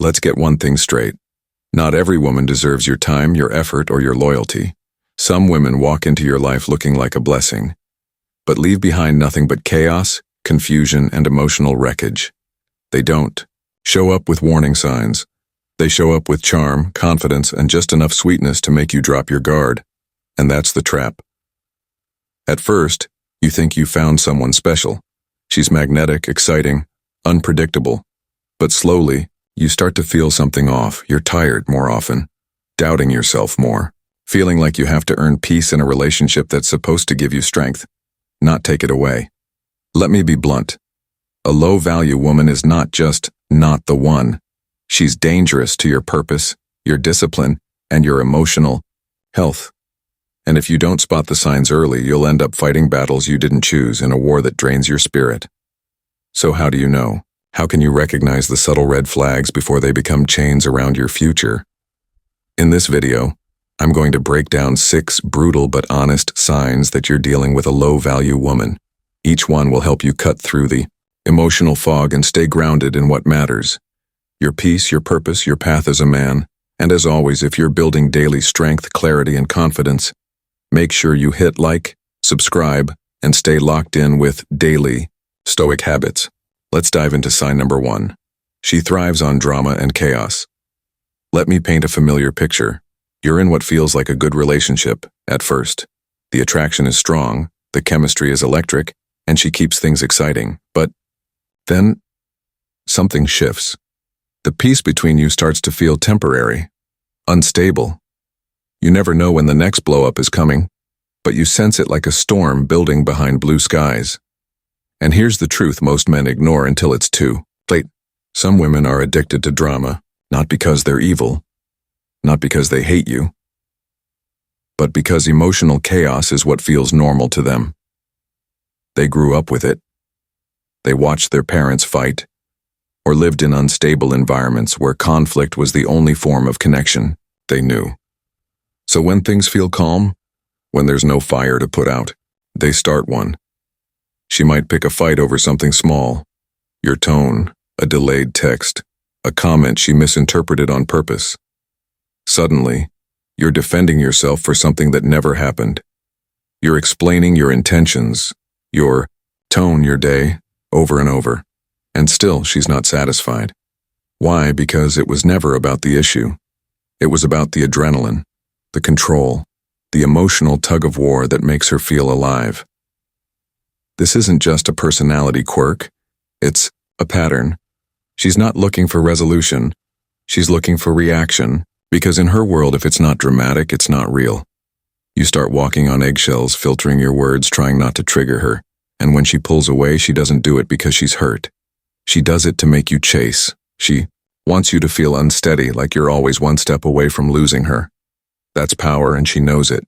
Let's get one thing straight. Not every woman deserves your time, your effort, or your loyalty. Some women walk into your life looking like a blessing, but leave behind nothing but chaos, confusion, and emotional wreckage. They don't show up with warning signs. They show up with charm, confidence, and just enough sweetness to make you drop your guard. And that's the trap. At first, you think you found someone special. She's magnetic, exciting, unpredictable. But slowly, you start to feel something off. You're tired more often, doubting yourself more, feeling like you have to earn peace in a relationship that's supposed to give you strength, not take it away. Let me be blunt. A low-value woman is not just not the one. She's dangerous to your purpose, your discipline, and your emotional health. And if you don't spot the signs early, you'll end up fighting battles you didn't choose in a war that drains your spirit. So how do you know? How can you recognize the subtle red flags before they become chains around your future? In this video, I'm going to break down 6 brutal but honest signs that you're dealing with a low-value woman. Each one will help you cut through the emotional fog and stay grounded in what matters. Your peace, your purpose, your path as a man. And as always, if you're building daily strength, clarity, and confidence, make sure you hit like, subscribe, and stay locked in with daily Stoic habits. Let's dive into sign number 1. She thrives on drama and chaos. Let me paint a familiar picture. You're in what feels like a good relationship at first. The attraction is strong, the chemistry is electric, and she keeps things exciting. But then something shifts. The peace between you starts to feel temporary, unstable. You never know when the next blow-up is coming, but you sense it like a storm building behind blue skies. And here's the truth most men ignore until it's too late. Some women are addicted to drama, not because they're evil, not because they hate you, but because emotional chaos is what feels normal to them. They grew up with it. They watched their parents fight, or lived in unstable environments where conflict was the only form of connection they knew. So when things feel calm, when there's no fire to put out, they start one. She might pick a fight over something small, your tone, a delayed text, a comment she misinterpreted on purpose. Suddenly, you're defending yourself for something that never happened. You're explaining your intentions, your tone, your day, over and over. And still, she's not satisfied. Why? Because it was never about the issue. It was about the adrenaline, the control, the emotional tug-of-war that makes her feel alive. This isn't just a personality quirk. It's a pattern. She's not looking for resolution. She's looking for reaction, because in her world, if it's not dramatic, it's not real. You start walking on eggshells, filtering your words, trying not to trigger her. And when she pulls away, she doesn't do it because she's hurt. She does it to make you chase. She wants you to feel unsteady, like you're always one step away from losing her. That's power, and she knows it.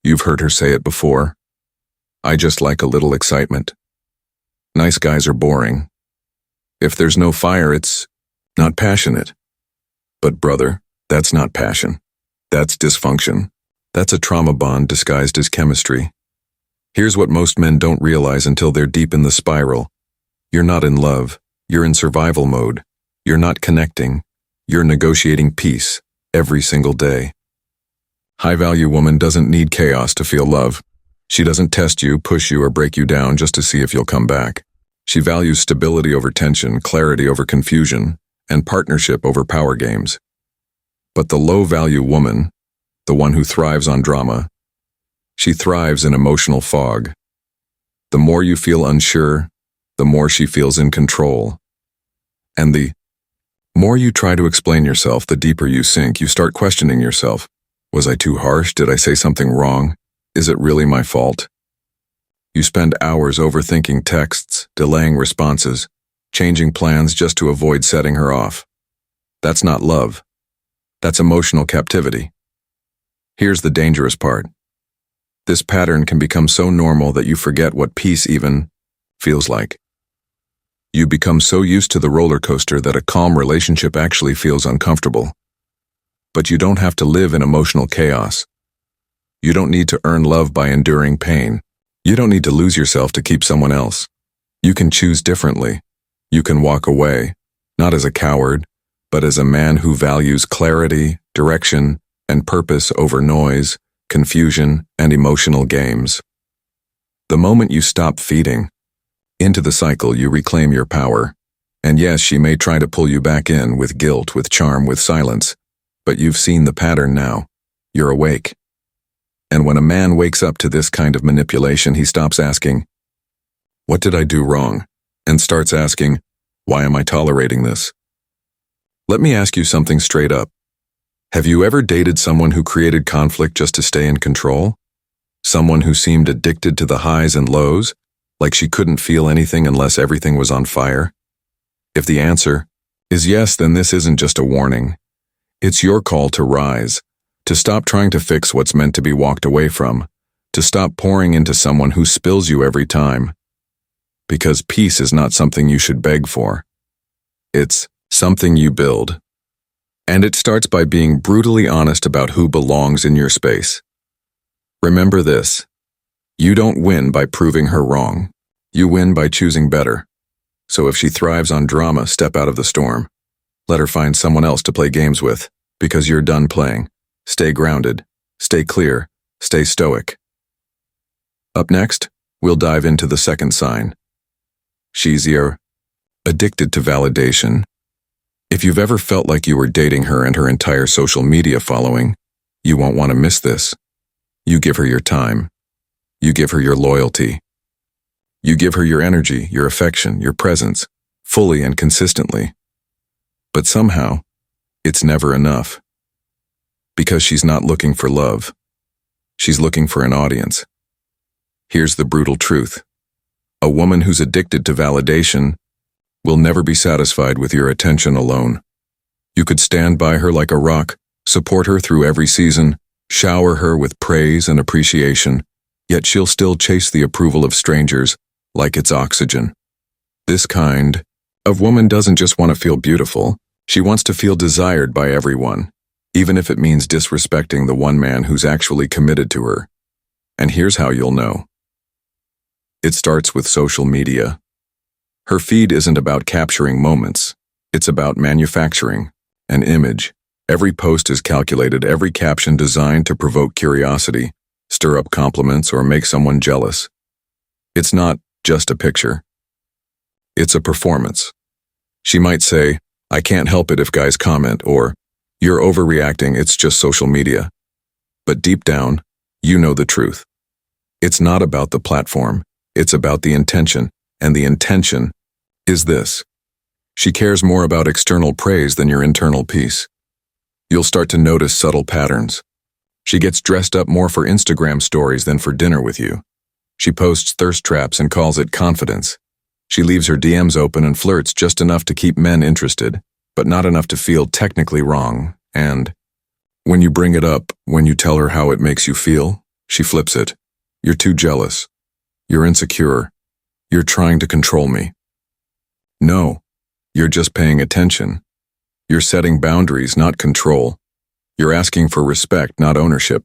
You've heard her say it before. I just like a little excitement. Nice guys are boring. If there's no fire, it's not passionate. But brother, that's not passion. That's dysfunction. That's a trauma bond disguised as chemistry. Here's what most men don't realize until they're deep in the spiral. You're not in love. You're in survival mode. You're not connecting. You're negotiating peace every single day. High-value woman doesn't need chaos to feel love. She doesn't test you, push you, or break you down just to see if you'll come back. She values stability over tension, clarity over confusion, and partnership over power games. But the low-value woman, the one who thrives on drama, she thrives in emotional fog. The more you feel unsure, the more she feels in control. And the more you try to explain yourself, the deeper you sink. You start questioning yourself. Was I too harsh? Did I say something wrong? Is it really my fault? You spend hours overthinking texts, delaying responses, changing plans just to avoid setting her off. That's not love. That's emotional captivity. Here's the dangerous part. This pattern can become so normal that you forget what peace even feels like. You become so used to the roller coaster that a calm relationship actually feels uncomfortable. But you don't have to live in emotional chaos. You don't need to earn love by enduring pain. You don't need to lose yourself to keep someone else. You can choose differently. You can walk away, not as a coward, but as a man who values clarity, direction, and purpose over noise, confusion, and emotional games. The moment you stop feeding into the cycle, you reclaim your power. And yes, she may try to pull you back in with guilt, with charm, with silence, but you've seen the pattern now. You're awake. And when a man wakes up to this kind of manipulation, he stops asking, "What did I do wrong?" and starts asking, "Why am I tolerating this?" Let me ask you something straight up. Have you ever dated someone who created conflict just to stay in control? Someone who seemed addicted to the highs and lows, like she couldn't feel anything unless everything was on fire? If the answer is yes, then this isn't just a warning. It's your call to rise, to stop trying to fix what's meant to be walked away from, to stop pouring into someone who spills you every time. Because peace is not something you should beg for. It's something you build. And it starts by being brutally honest about who belongs in your space. Remember this: you don't win by proving her wrong. You win by choosing better. So if she thrives on drama, step out of the storm. Let her find someone else to play games with, because you're done playing. Stay grounded, stay clear, stay stoic. Up next, we'll dive into the second sign. She's addicted to validation. If you've ever felt like you were dating her and her entire social media following, you won't want to miss this. You give her your time. You give her your loyalty. You give her your energy, your affection, your presence, fully and consistently. But somehow, it's never enough. Because she's not looking for love. She's looking for an audience. Here's the brutal truth. A woman who's addicted to validation will never be satisfied with your attention alone. You could stand by her like a rock, support her through every season, shower her with praise and appreciation, yet she'll still chase the approval of strangers like it's oxygen. This kind of woman doesn't just want to feel beautiful, she wants to feel desired by everyone, even if it means disrespecting the one man who's actually committed to her. And here's how you'll know. It starts with social media. Her feed isn't about capturing moments, it's about manufacturing an image. Every post is calculated, every caption designed to provoke curiosity, stir up compliments, or make someone jealous. It's not just a picture. It's a performance. She might say, "I can't help it if guys comment," or "You're overreacting, it's just social media." But deep down, you know the truth. It's not about the platform, it's about the intention, and the intention is this. She cares more about external praise than your internal peace. You'll start to notice subtle patterns. She gets dressed up more for Instagram stories than for dinner with you. She posts thirst traps and calls it confidence. She leaves her DMs open and flirts just enough to keep men interested, but not enough to feel technically wrong. And when you bring it up, when you tell her how it makes you feel, she flips it. "You're too jealous. You're insecure. You're trying to control me." No, you're just paying attention. You're setting boundaries, not control. You're asking for respect, not ownership.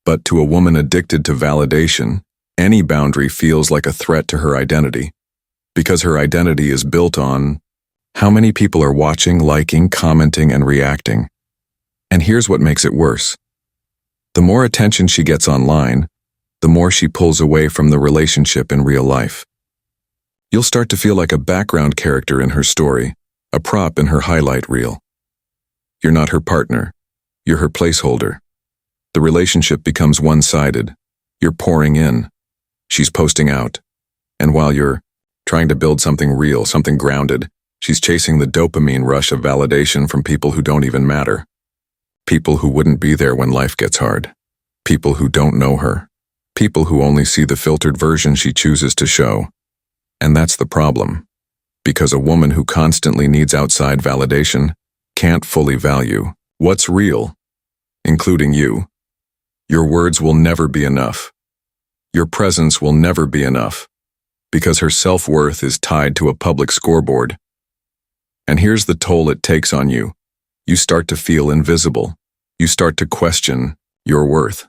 But to a woman addicted to validation, any boundary feels like a threat to her identity, because her identity is built on how many people are watching, liking, commenting, and reacting. And here's what makes it worse. The more attention she gets online, the more she pulls away from the relationship in real life. You'll start to feel like a background character in her story, a prop in her highlight reel. You're not her partner, you're her placeholder. The relationship becomes one-sided. You're pouring in. She's posting out. And while you're trying to build something real, something grounded, she's chasing the dopamine rush of validation from people who don't even matter. People who wouldn't be there when life gets hard. People who don't know her. People who only see the filtered version she chooses to show. And that's the problem. Because a woman who constantly needs outside validation can't fully value what's real, including you. Your words will never be enough. Your presence will never be enough, because her self-worth is tied to a public scoreboard. And here's the toll it takes on you. You start to feel invisible. You start to question your worth.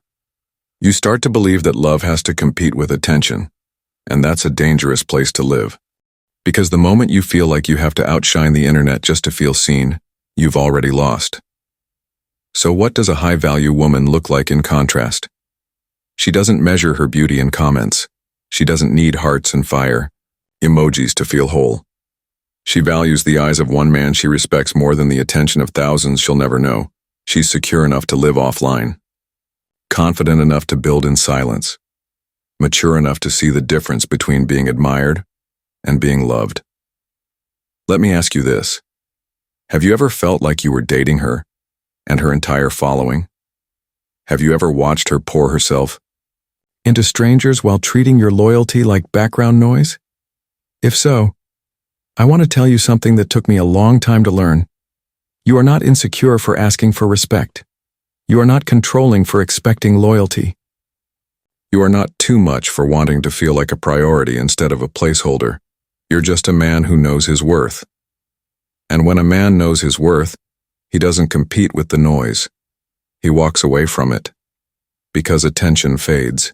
You start to believe that love has to compete with attention, and that's a dangerous place to live. Because the moment you feel like you have to outshine the internet just to feel seen, you've already lost. So what does a high-value woman look like in contrast? She doesn't measure her beauty in comments. She doesn't need hearts and fire, emojis to feel whole. She values the eyes of one man she respects more than the attention of thousands she'll never know. She's secure enough to live offline, confident enough to build in silence, mature enough to see the difference between being admired and being loved. Let me ask you this. Have you ever felt like you were dating her and her entire following? Have you ever watched her pour herself into strangers while treating your loyalty like background noise? If so, I want to tell you something that took me a long time to learn. You are not insecure for asking for respect. You are not controlling for expecting loyalty. You are not too much for wanting to feel like a priority instead of a placeholder. You're just a man who knows his worth. And when a man knows his worth, he doesn't compete with the noise. He walks away from it. Because attention fades.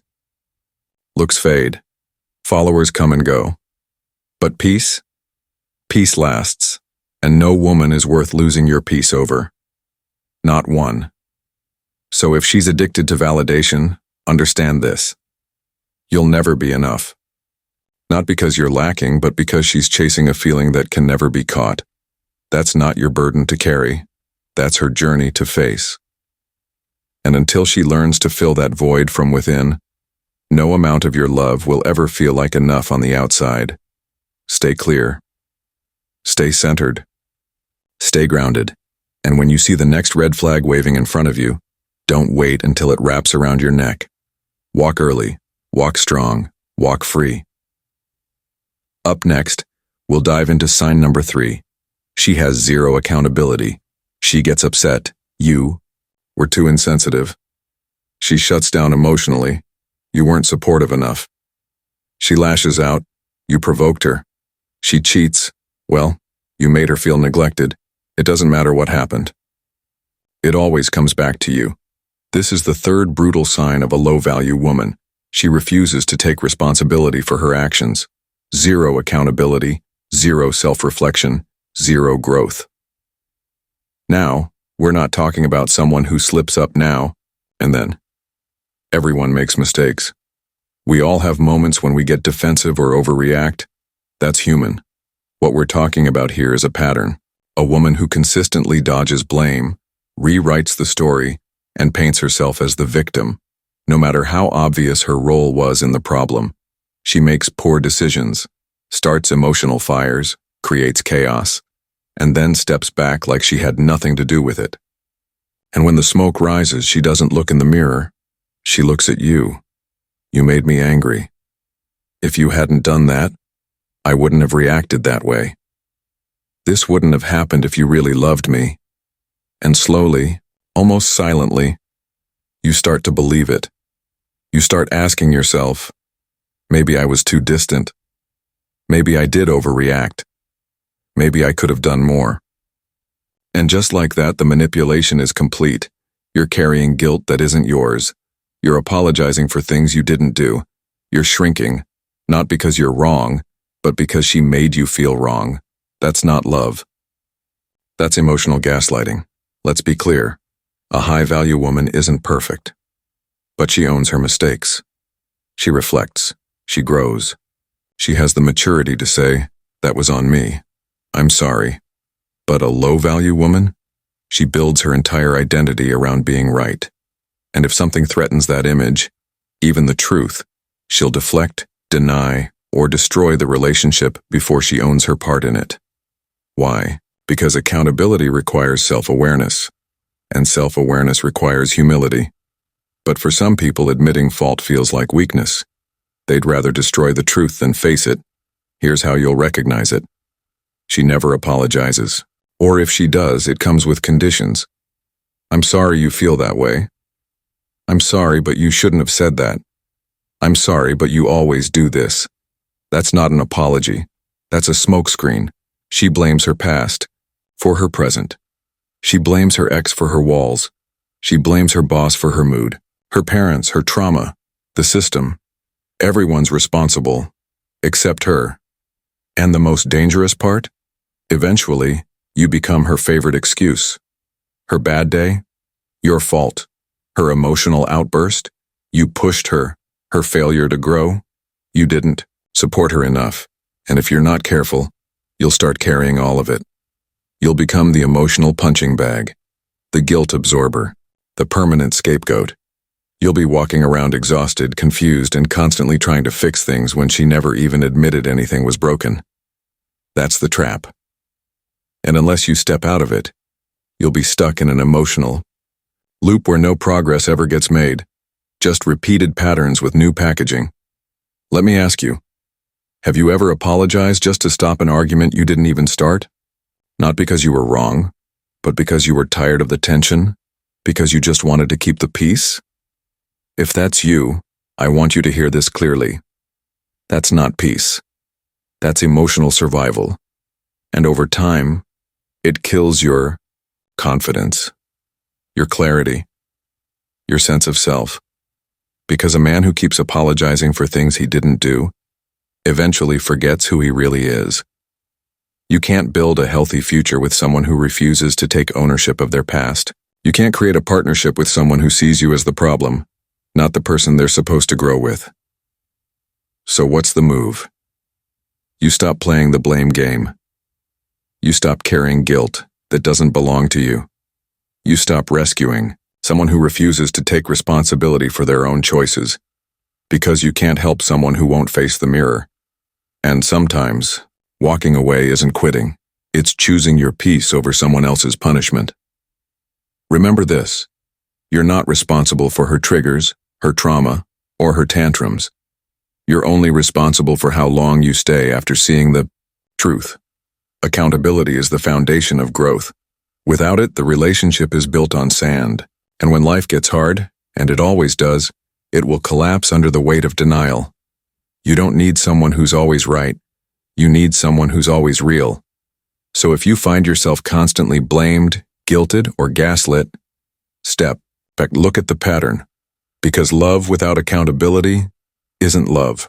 Looks fade. Followers come and go. But peace? Peace lasts. And no woman is worth losing your peace over. Not one. So if she's addicted to validation, understand this. You'll never be enough. Not because you're lacking, but because she's chasing a feeling that can never be caught. That's not your burden to carry. That's her journey to face. And until she learns to fill that void from within, no amount of your love will ever feel like enough on the outside. Stay clear. Stay centered. Stay grounded. And when you see the next red flag waving in front of you, don't wait until it wraps around your neck. Walk early, walk strong, walk free. Up next, we'll dive into sign number 3. She has zero accountability. She gets upset. You were too insensitive. She shuts down emotionally. You weren't supportive enough. She lashes out. You provoked her. She cheats. Well, you made her feel neglected. It doesn't matter what happened. It always comes back to you. This is the third brutal sign of a low-value woman. She refuses to take responsibility for her actions. Zero accountability, zero self-reflection, zero growth. Now, we're not talking about someone who slips up now and then. Everyone makes mistakes. We all have moments when we get defensive or overreact. That's human. What we're talking about here is a pattern. A woman who consistently dodges blame, rewrites the story, and paints herself as the victim, no matter how obvious her role was in the problem. She makes poor decisions, starts emotional fires, creates chaos, and then steps back like she had nothing to do with it. And when the smoke rises, she doesn't look in the mirror. She looks at you. You made me angry. If you hadn't done that, I wouldn't have reacted that way. This wouldn't have happened if you really loved me. And slowly, almost silently, you start to believe it. You start asking yourself, maybe I was too distant. Maybe I did overreact. Maybe I could have done more. And just like that, the manipulation is complete. You're carrying guilt that isn't yours. You're apologizing for things you didn't do. You're shrinking, not because you're wrong, but because she made you feel wrong. That's not love. That's emotional gaslighting. Let's be clear. A high-value woman isn't perfect. But she owns her mistakes. She reflects. She grows. She has the maturity to say, that was on me. I'm sorry. But a low-value woman? She builds her entire identity around being right. And if something threatens that image, even the truth, she'll deflect, deny, or destroy the relationship before she owns her part in it. Why? Because accountability requires self-awareness, and self-awareness requires humility. But for some people, admitting fault feels like weakness. They'd rather destroy the truth than face it. Here's how you'll recognize it. She never apologizes. Or if she does, it comes with conditions. I'm sorry you feel that way. I'm sorry, but you shouldn't have said that. I'm sorry, but you always do this. That's not an apology. That's a smokescreen. She blames her past for her present. She blames her ex for her walls. She blames her boss for her mood, her parents, her trauma, the system. Everyone's responsible, except her. And the most dangerous part? Eventually, You become her favorite excuse. Her bad day? Your fault. Her emotional outburst? You pushed her. Her failure to grow? You didn't support her enough. And if you're not careful, you'll start carrying all of it. You'll become the emotional punching bag, the guilt absorber, the permanent scapegoat. You'll be walking around exhausted, confused, and constantly trying to fix things when she never even admitted anything was broken. That's the trap. And unless you step out of it, you'll be stuck in an emotional loop where no progress ever gets made, just repeated patterns with new packaging. Let me ask you, have you ever apologized just to stop an argument you didn't even start? Not because you were wrong, but because you were tired of the tension? Because you just wanted to keep the peace? If that's you, I want you to hear this clearly. That's not peace. That's emotional survival. And over time, it kills your confidence, your clarity, your sense of self. Because a man who keeps apologizing for things he didn't do eventually forgets who he really is. You can't build a healthy future with someone who refuses to take ownership of their past. You can't create a partnership with someone who sees you as the problem, not the person they're supposed to grow with. So what's the move? You stop playing the blame game. You stop carrying guilt that doesn't belong to you. You stop rescuing someone who refuses to take responsibility for their own choices, because you can't help someone who won't face the mirror. And sometimes, walking away isn't quitting. It's choosing your peace over someone else's punishment. Remember this: you're not responsible for her triggers, her trauma, or her tantrums. You're only responsible for how long you stay after seeing the truth. Accountability is the foundation of growth. Without it, the relationship is built on sand. And when life gets hard, and it always does, it will collapse under the weight of denial. You don't need someone who's always right. You need someone who's always real. So if you find yourself constantly blamed, guilted, or gaslit, step back, look at the pattern. Because love without accountability isn't love.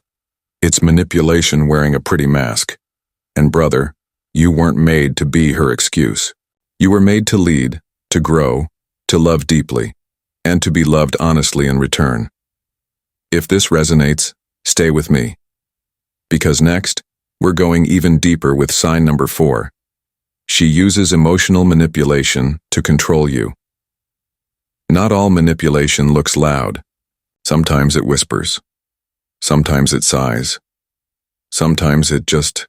It's manipulation wearing a pretty mask. And brother, you weren't made to be her excuse. You were made to lead, to grow, to love deeply, and to be loved honestly in return. If this resonates, stay with me. Because next, we're going even deeper with sign number 4. She uses emotional manipulation to control you. Not all manipulation looks loud. Sometimes it whispers. Sometimes it sighs. Sometimes it just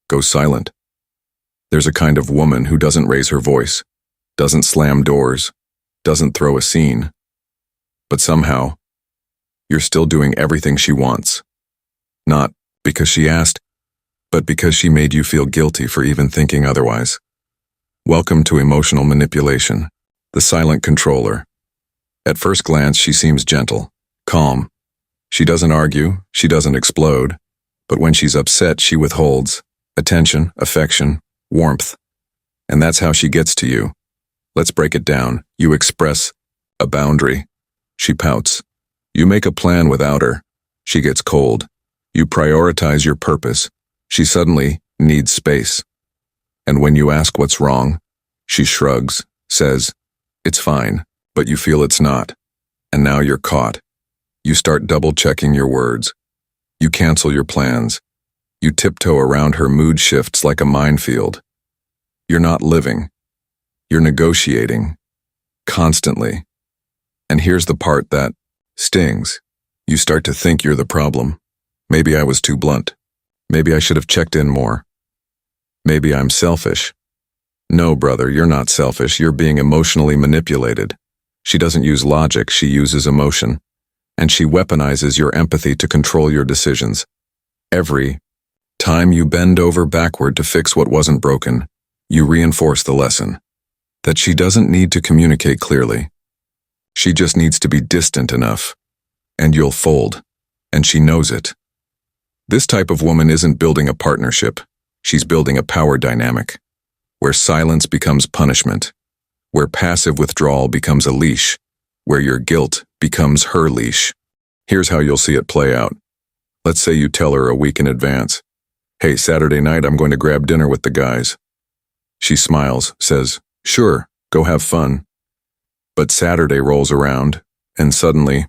goes silent. There's a kind of woman who doesn't raise her voice, doesn't slam doors, doesn't throw a scene. But somehow, you're still doing everything she wants. Not because she asked, but because she made you feel guilty for even thinking otherwise. Welcome to emotional manipulation, the silent controller. At first glance, she seems gentle, calm. She doesn't argue, she doesn't explode. But when she's upset, she withholds attention, affection, warmth. And that's how she gets to you. Let's break it down. You express a boundary. She pouts. You make a plan without her. She gets cold. You prioritize your purpose. She suddenly needs space. And when you ask what's wrong, she shrugs, says, "It's fine," but you feel it's not. And now you're caught. You start double-checking your words. You cancel your plans. You tiptoe around her mood shifts like a minefield. You're not living. You're negotiating. Constantly. And here's the part that stings. You start to think you're the problem. Maybe I was too blunt. Maybe I should have checked in more. Maybe I'm selfish. No, brother, you're not selfish. You're being emotionally manipulated. She doesn't use logic, she uses emotion. And she weaponizes your empathy to control your decisions. Every time you bend over backward to fix what wasn't broken, you reinforce the lesson that she doesn't need to communicate clearly. She just needs to be distant enough, and you'll fold, and she knows it. This type of woman isn't building a partnership. She's building a power dynamic, where silence becomes punishment, where passive withdrawal becomes a leash, where your guilt becomes her leash. Here's how you'll see it play out. Let's say you tell her a week in advance, "Hey, Saturday night I'm going to grab dinner with the guys." She smiles, says, "Sure, go have fun." But Saturday rolls around, and suddenly,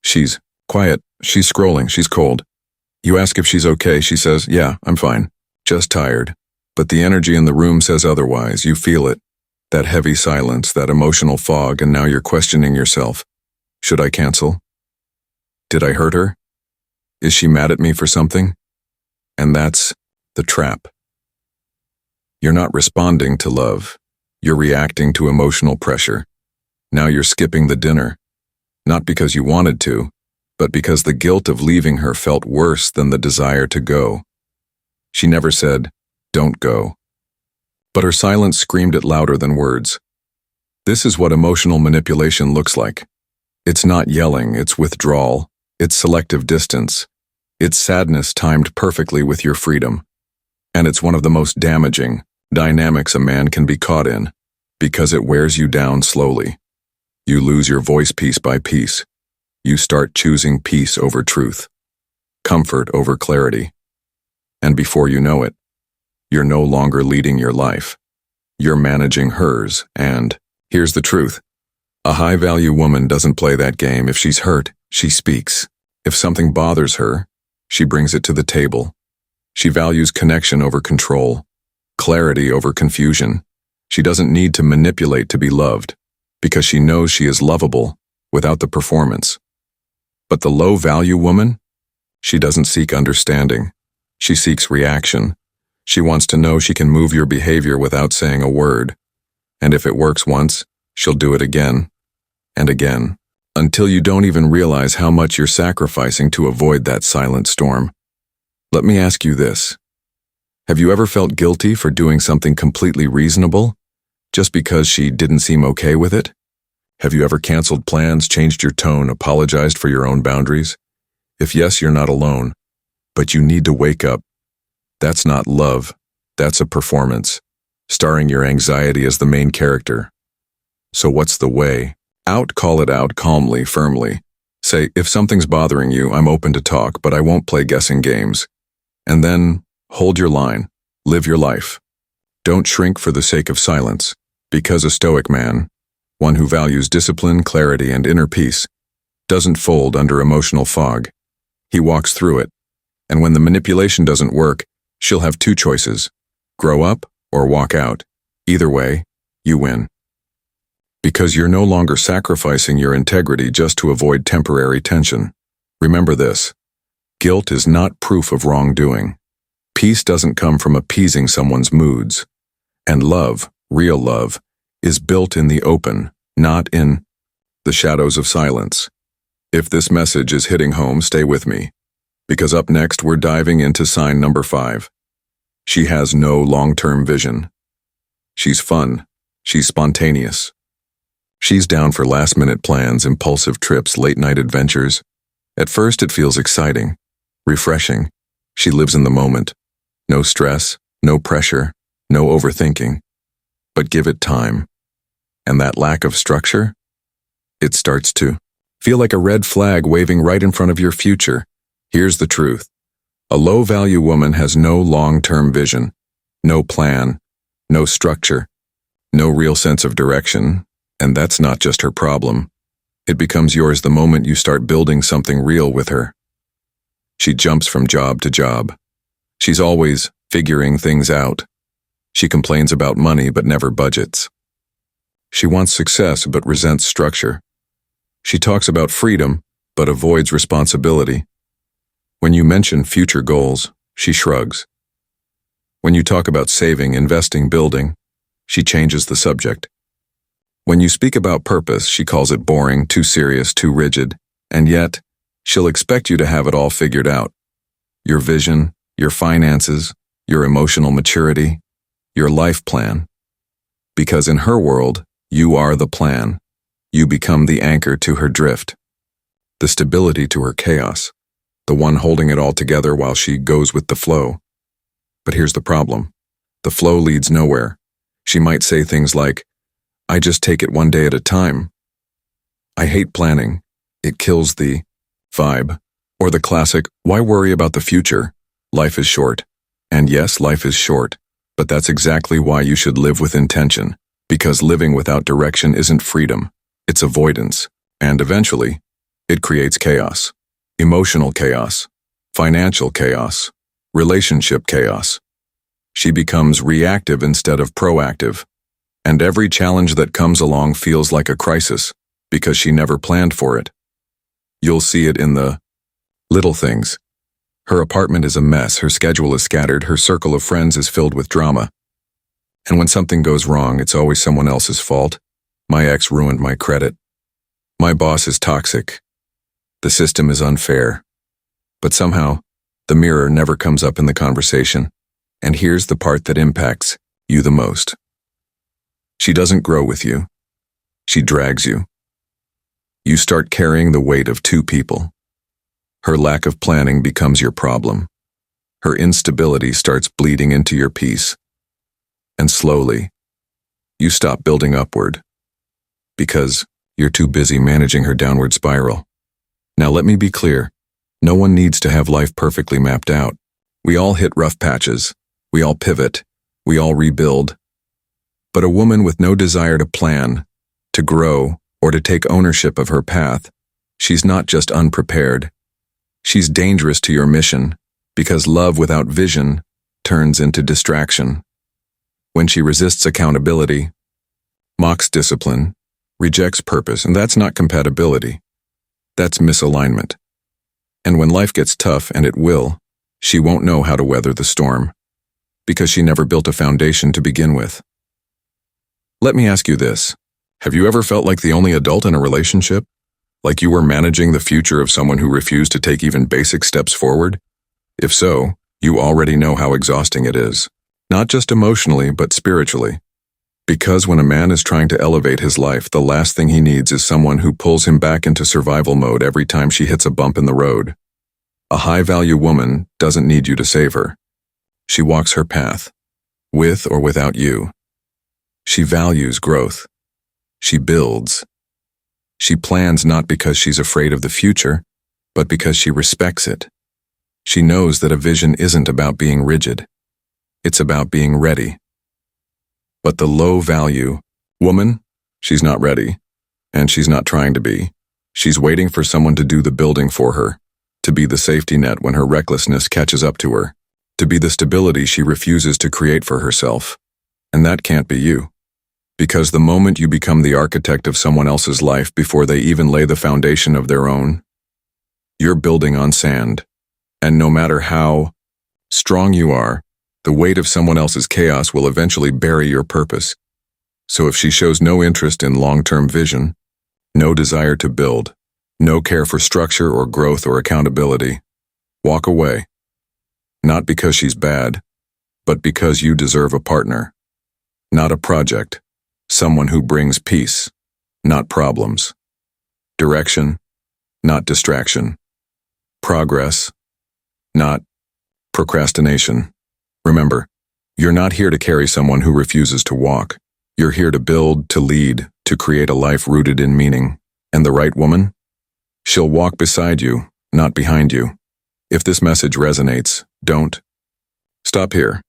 she's quiet, she's scrolling, she's cold. You ask if she's okay, she says, "Yeah, I'm fine, just tired." But the energy in the room says otherwise. You feel it. That heavy silence, that emotional fog, and now you're questioning yourself. Should I cancel? Did I hurt her? Is she mad at me for something? And that's the trap. You're not responding to love. You're reacting to emotional pressure. Now you're skipping the dinner. Not because you wanted to, but because the guilt of leaving her felt worse than the desire to go. She never said, "Don't go." But her silence screamed it louder than words. This is what emotional manipulation looks like. It's not yelling, it's withdrawal, it's selective distance, it's sadness timed perfectly with your freedom. And it's one of the most damaging dynamics a man can be caught in, because it wears you down slowly. You lose your voice piece by piece. You start choosing peace over truth, comfort over clarity. And before you know it, you're no longer leading your life. You're managing hers, and here's the truth. A high-value woman doesn't play that game. If she's hurt, she speaks. If something bothers her, she brings it to the table. She values connection over control, clarity over confusion. She doesn't need to manipulate to be loved, because she knows she is lovable without the performance. But the low-value woman? She doesn't seek understanding. She seeks reaction. She wants to know she can move your behavior without saying a word. And if it works once, she'll do it again and again, until you don't even realize how much you're sacrificing to avoid that silent storm. Let me ask you this. Have you ever felt guilty for doing something completely reasonable, just because she didn't seem okay with it? Have you ever canceled plans, changed your tone, apologized for your own boundaries? If yes, you're not alone, but you need to wake up. That's not love, that's a performance, starring your anxiety as the main character. So what's the way? Out, call it out calmly, firmly. Say, if something's bothering you, I'm open to talk, but I won't play guessing games. And then, hold your line, live your life. Don't shrink for the sake of silence, because a Stoic man, one who values discipline, clarity, and inner peace, doesn't fold under emotional fog. He walks through it, and when the manipulation doesn't work, she'll have two choices, grow up or walk out. Either way, you win. Because you're no longer sacrificing your integrity just to avoid temporary tension. Remember this, guilt is not proof of wrongdoing. Peace doesn't come from appeasing someone's moods. And love, real love, is built in the open, not in the shadows of silence. If this message is hitting home, stay with me. Because up next, we're diving into sign number 5. She has no long-term vision. She's fun. She's spontaneous. She's down for last-minute plans, impulsive trips, late-night adventures. At first, it feels exciting, refreshing. She lives in the moment. No stress, no pressure, no overthinking. But give it time. And that lack of structure? It starts to feel like a red flag waving right in front of your future. Here's the truth. A low-value woman has no long-term vision, no plan, no structure, no real sense of direction, and that's not just her problem. It becomes yours the moment you start building something real with her. She jumps from job to job. She's always figuring things out. She complains about money but never budgets. She wants success but resents structure. She talks about freedom but avoids responsibility. When you mention future goals, she shrugs. When you talk about saving, investing, building, she changes the subject. When you speak about purpose, she calls it boring, too serious, too rigid, and yet, she'll expect you to have it all figured out. Your vision, your finances, your emotional maturity, your life plan. Because in her world, you are the plan. You become the anchor to her drift, the stability to her chaos, the one holding it all together while she goes with the flow. But here's the problem. The flow leads nowhere. She might say things like, "I just take it one day at a time." "I hate planning. It kills the vibe." Or the classic, "Why worry about the future? Life is short." And yes, life is short. But that's exactly why you should live with intention, because living without direction isn't freedom, it's avoidance, and eventually, it creates chaos. Emotional chaos, financial chaos, relationship chaos. She becomes reactive instead of proactive, and every challenge that comes along feels like a crisis because she never planned for it. You'll see it in the little things. Her apartment is a mess, her schedule is scattered, her circle of friends is filled with drama. And when something goes wrong, it's always someone else's fault. My ex ruined my credit. My boss is toxic. The system is unfair. But somehow, the mirror never comes up in the conversation. And here's the part that impacts you the most. She doesn't grow with you. She drags you. You start carrying the weight of two people. Her lack of planning becomes your problem. Her instability starts bleeding into your peace. And slowly, you stop building upward. Because you're too busy managing her downward spiral. Now let me be clear. No one needs to have life perfectly mapped out. We all hit rough patches. We all pivot. We all rebuild. But a woman with no desire to plan, to grow, or to take ownership of her path, she's not just unprepared. She's dangerous to your mission, because love without vision turns into distraction. When she resists accountability, mocks discipline, rejects purpose, and that's not compatibility. That's misalignment. And when life gets tough, and it will, she won't know how to weather the storm, because she never built a foundation to begin with. Let me ask you this. Have you ever felt like the only adult in a relationship? Like you were managing the future of someone who refused to take even basic steps forward? If so, you already know how exhausting it is. Not just emotionally, but spiritually. Because when a man is trying to elevate his life, the last thing he needs is someone who pulls him back into survival mode every time she hits a bump in the road. A high-value woman doesn't need you to save her. She walks her path, with or without you. She values growth. She builds. She plans not because she's afraid of the future, but because she respects it. She knows that a vision isn't about being rigid. It's about being ready. But the low-value woman, she's not ready, and she's not trying to be. She's waiting for someone to do the building for her, to be the safety net when her recklessness catches up to her, to be the stability she refuses to create for herself. And that can't be you. Because the moment you become the architect of someone else's life before they even lay the foundation of their own, you're building on sand. And no matter how strong you are, the weight of someone else's chaos will eventually bury your purpose. So if she shows no interest in long-term vision, no desire to build, no care for structure or growth or accountability, walk away. Not because she's bad, but because you deserve a partner. Not a project. Someone who brings peace, not problems. Direction, not distraction. Progress, not procrastination. Remember, you're not here to carry someone who refuses to walk. You're here to build, to lead, to create a life rooted in meaning. And the right woman? She'll walk beside you, not behind you. If this message resonates, don't stop here.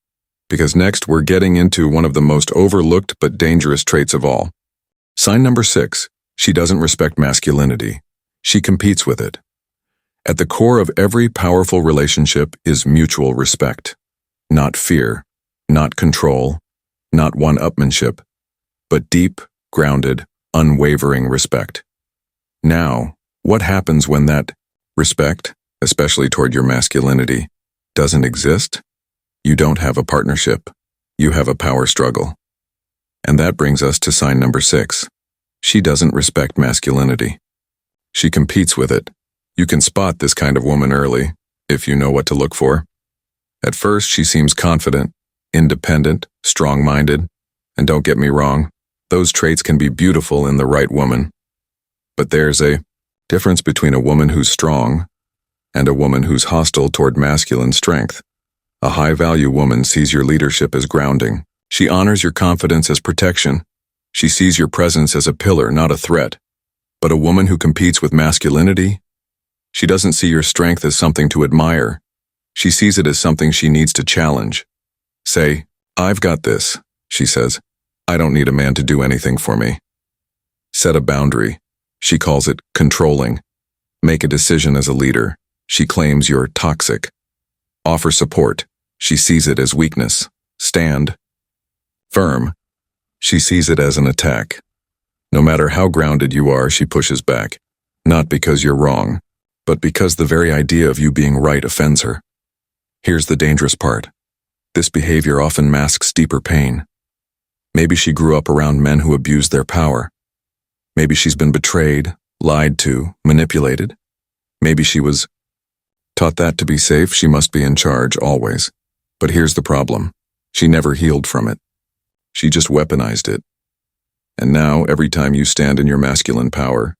Because next we're getting into one of the most overlooked but dangerous traits of all. Sign number 6, she doesn't respect masculinity. She competes with it. At the core of every powerful relationship is mutual respect. Not fear, not control, not one-upmanship, but deep, grounded, unwavering respect. Now, what happens when that respect, especially toward your masculinity, doesn't exist? You don't have a partnership. You have a power struggle. And that brings us to sign number 6. She doesn't respect masculinity. She competes with it. You can spot this kind of woman early, if you know what to look for. At first, she seems confident, independent, strong-minded, and don't get me wrong, those traits can be beautiful in the right woman. But there's a difference between a woman who's strong and a woman who's hostile toward masculine strength. A high-value woman sees your leadership as grounding. She honors your confidence as protection. She sees your presence as a pillar, not a threat. But a woman who competes with masculinity, she doesn't see your strength as something to admire. She sees it as something she needs to challenge. Say, I've got this, she says. I don't need a man to do anything for me. Set a boundary. She calls it controlling. Make a decision as a leader. She claims you're toxic. Offer support. She sees it as weakness. Stand firm. She sees it as an attack. No matter how grounded you are, she pushes back. Not because you're wrong, but because the very idea of you being right offends her. Here's the dangerous part. This behavior often masks deeper pain. Maybe she grew up around men who abused their power. Maybe she's been betrayed, lied to, manipulated. Maybe she was taught that to be safe, she must be in charge always. But here's the problem. She never healed from it. She just weaponized it. And now, every time you stand in your masculine power,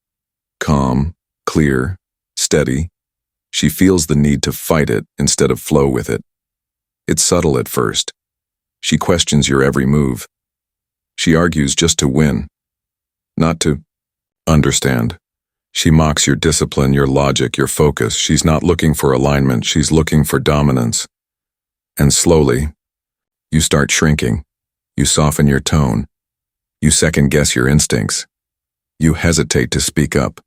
calm, clear, steady, she feels the need to fight it instead of flow with it. It's subtle at first. She questions your every move. She argues just to win, not to understand. She mocks your discipline, your logic, your focus. She's not looking for alignment, she's looking for dominance. And slowly, you start shrinking. You soften your tone. You second-guess your instincts. You hesitate to speak up.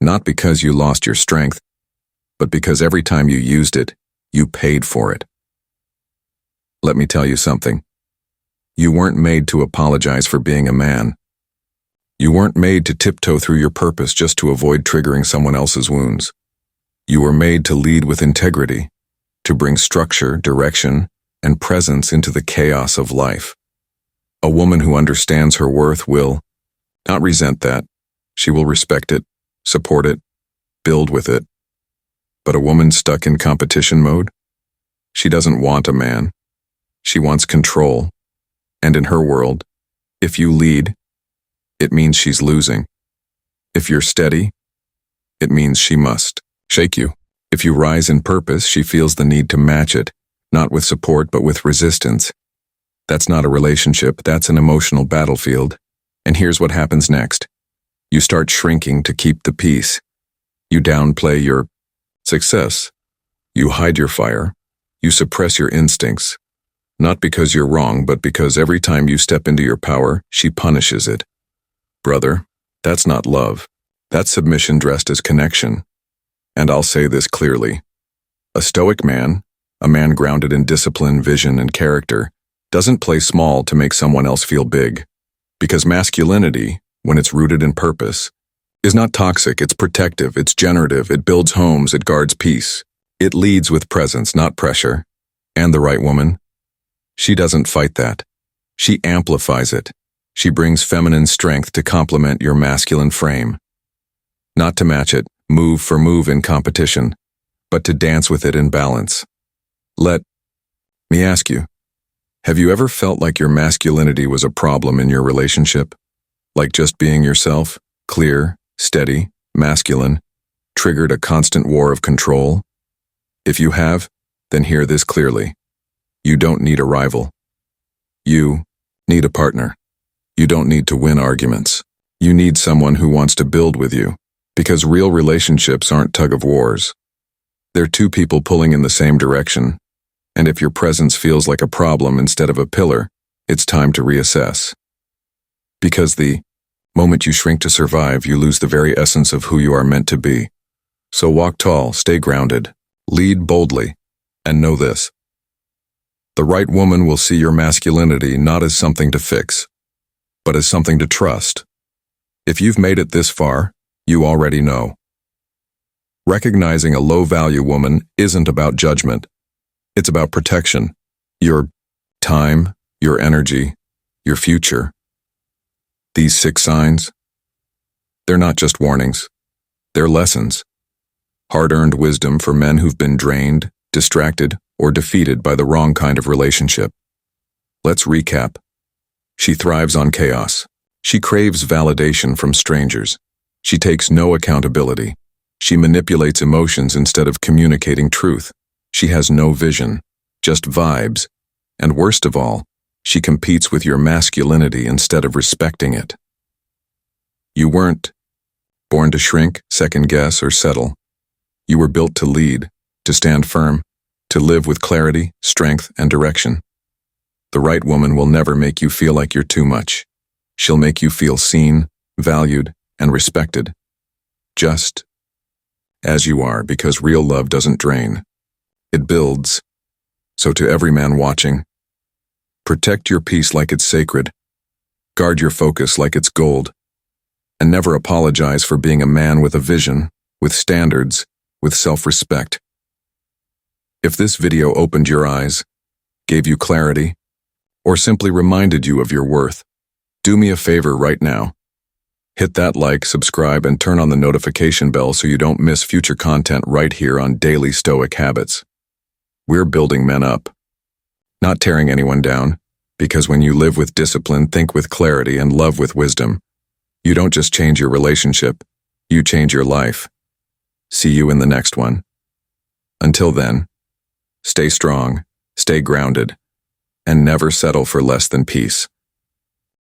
Not because you lost your strength, but because every time you used it, you paid for it. Let me tell you something. You weren't made to apologize for being a man. You weren't made to tiptoe through your purpose just to avoid triggering someone else's wounds. You were made to lead with integrity, to bring structure, direction, and presence into the chaos of life. A woman who understands her worth will not resent that. She will respect it, support it, build with it. But a woman stuck in competition mode? She doesn't want a man. She wants control. And in her world, if you lead, it means she's losing. If you're steady, it means she must shake you. If you rise in purpose, she feels the need to match it, not with support but with resistance. That's not a relationship, that's an emotional battlefield. And here's what happens next. You start shrinking to keep the peace. You downplay your success. You hide your fire. You suppress your instincts. Not because you're wrong, but because every time you step into your power, she punishes it. Brother, that's not love. That's submission dressed as connection. And I'll say this clearly. A stoic man, a man grounded in discipline, vision, and character, doesn't play small to make someone else feel big. Because masculinity, when it's rooted in purpose, is not toxic, it's protective, it's generative, it builds homes, it guards peace. It leads with presence, not pressure. And the right woman? She doesn't fight that. She amplifies it. She brings feminine strength to complement your masculine frame. Not to match it, move for move in competition, but to dance with it in balance. Let me ask you, have you ever felt like your masculinity was a problem in your relationship? Like just being yourself, clear, steady, masculine, triggered a constant war of control? If you have, then hear this clearly. You don't need a rival. You need a partner. You don't need to win arguments. You need someone who wants to build with you, because real relationships aren't tug-of-wars. They're two people pulling in the same direction. And if your presence feels like a problem instead of a pillar, it's time to reassess. Because the moment you shrink to survive, you lose the very essence of who you are meant to be. So walk tall, stay grounded, lead boldly, and know this. The right woman will see your masculinity not as something to fix, but as something to trust. If you've made it this far, you already know. Recognizing a low-value woman isn't about judgment. It's about protection. Your time, your energy, your future. These 6 signs, they're not just warnings. They're lessons. Hard-earned wisdom for men who've been drained, distracted, or defeated by the wrong kind of relationship. Let's recap. She thrives on chaos. She craves validation from strangers. She takes no accountability. She manipulates emotions instead of communicating truth. She has no vision, just vibes. And worst of all, she competes with your masculinity instead of respecting it. You weren't born to shrink, second-guess, or settle. You were built to lead, to stand firm, to live with clarity, strength, and direction. The right woman will never make you feel like you're too much. She'll make you feel seen, valued, and respected. Just as you are, because real love doesn't drain. It builds. So to every man watching, protect your peace like it's sacred. Guard your focus like it's gold. And never apologize for being a man with a vision, with standards, with self-respect. If this video opened your eyes, gave you clarity, or simply reminded you of your worth, do me a favor right now. Hit that like, subscribe, and turn on the notification bell so you don't miss future content right here on Daily Stoic Habits. We're building men up, not tearing anyone down, because when you live with discipline, think with clarity, and love with wisdom, you don't just change your relationship, you change your life. See you in the next one. Until then, stay strong, stay grounded, and never settle for less than peace.